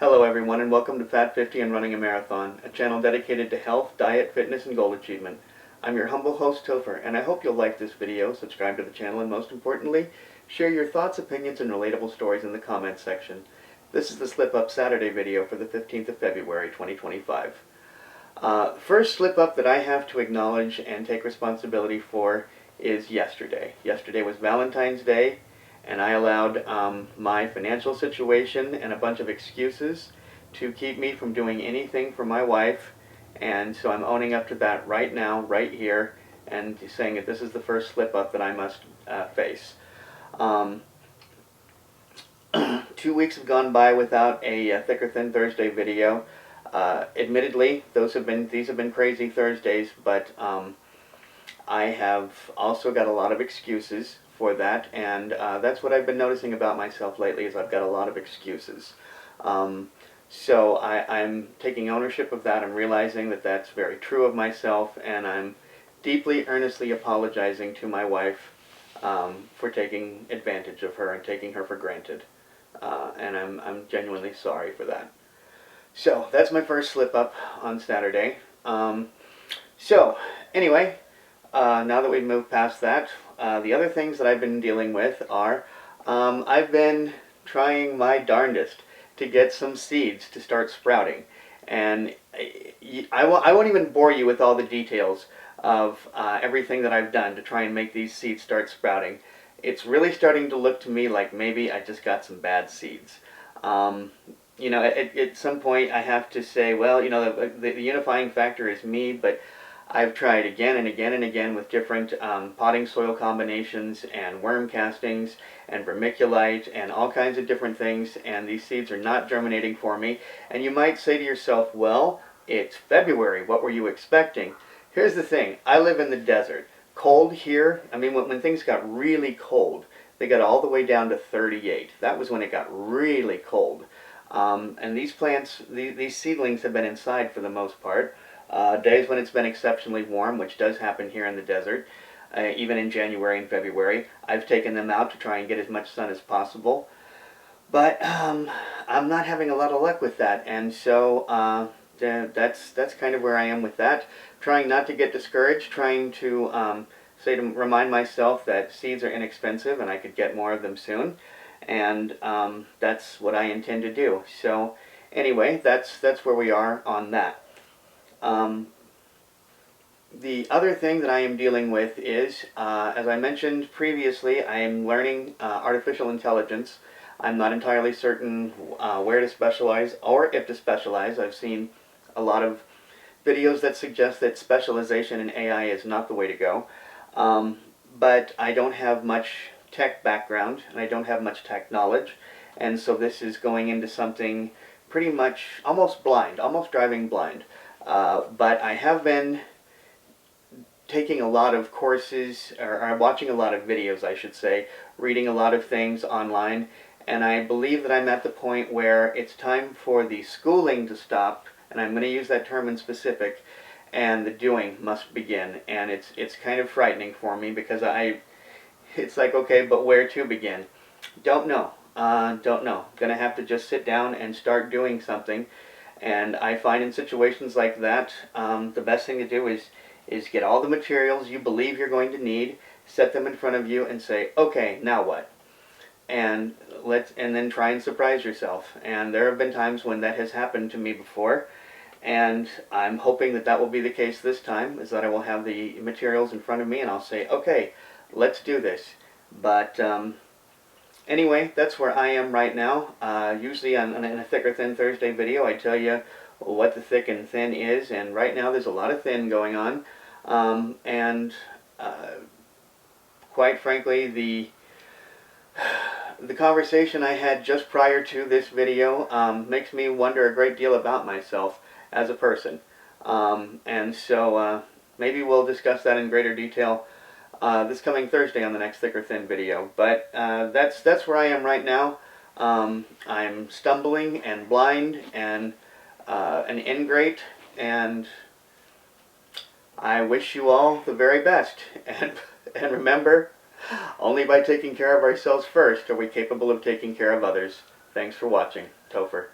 Hello everyone and welcome to Fat 50 and Running a Marathon, a channel dedicated to health, diet, fitness, and goal achievement. I'm your humble host Topher, and I hope you'll like this video, subscribe to the channel, and most importantly, share your thoughts, opinions, and relatable stories in the comments section. This is the Slip Up Saturday video for the 15th of February 2025. First slip up that I have to acknowledge and take responsibility for is yesterday. Yesterday was Valentine's Day, and I allowed my financial situation and a bunch of excuses to keep me from doing anything for my wife, and so I'm owning up to that right now, right here, and saying that this is the first slip-up that I must face. 2 weeks have gone by without a Thick or Thin Thursday video. Admittedly, these have been crazy Thursdays, but I have also got a lot of excuses for that, and that's what I've been noticing about myself lately, is I've got a lot of excuses. So I'm taking ownership of that. I'm realizing that that's very true of myself, and I'm deeply, earnestly apologizing to my wife for taking advantage of her and taking her for granted. And I'm genuinely sorry for that. So that's my first slip up on Saturday. So anyway, now that we've moved past that, the other things that I've been dealing with are I've been trying my darndest to get some seeds to start sprouting. And I won't even bore you with all the details of everything that I've done to try and make these seeds start sprouting. It's really starting to look to me like maybe I just got some bad seeds. You know, at some point I have to say, well, you know, the unifying factor is me, but I've tried again and again and again with different potting soil combinations and worm castings and vermiculite and all kinds of different things, and these seeds are not germinating for me. And you might say to yourself, well, it's February, what were you expecting? Here's the thing, I live in the desert. Cold here, I mean, when things got really cold, they got all the way down to 38. That was when it got really cold. And these plants, these seedlings have been inside for the most part. Days when it's been exceptionally warm, which does happen here in the desert, even in January and February, I've taken them out to try and get as much sun as possible. But I'm not having a lot of luck with that, and so that's kind of where I am with that. Trying not to get discouraged, trying to remind myself that seeds are inexpensive and I could get more of them soon, and that's what I intend to do. So anyway, that's where we are on that. The other thing that I am dealing with is, as I mentioned previously, I am learning artificial intelligence. I'm not entirely certain where to specialize or if to specialize. I've seen a lot of videos that suggest that specialization in AI is not the way to go. But I don't have much tech background, and I don't have much tech knowledge, and so this is going into something pretty much almost blind, almost driving blind. But I have been taking a lot of courses, or watching a lot of videos, I should say, reading a lot of things online, and I believe that I'm at the point where it's time for the schooling to stop, and I'm going to use that term in specific, and the doing must begin. And it's kind of frightening for me, because it's like, okay, but where to begin? Don't know. Don't know. Gonna have to just sit down and start doing something. And I find in situations like that, the best thing to do is get all the materials you believe you're going to need, set them in front of you, and say, okay, now what? And then try and surprise yourself. And there have been times when that has happened to me before, and I'm hoping that that will be the case this time, is that I will have the materials in front of me and I'll say, okay, let's do this. But anyway, that's where I am right now. Usually in a Thick or Thin Thursday video, I tell you what the thick and thin is, and right now there's a lot of thin going on. Quite frankly, the conversation I had just prior to this video makes me wonder a great deal about myself as a person. And so maybe we'll discuss that in greater detail this coming Thursday on the next Thick or Thin video. But that's where I am right now. I'm stumbling and blind and an ingrate, and I wish you all the very best. And remember, only by taking care of ourselves first are we capable of taking care of others. Thanks for watching. Topher.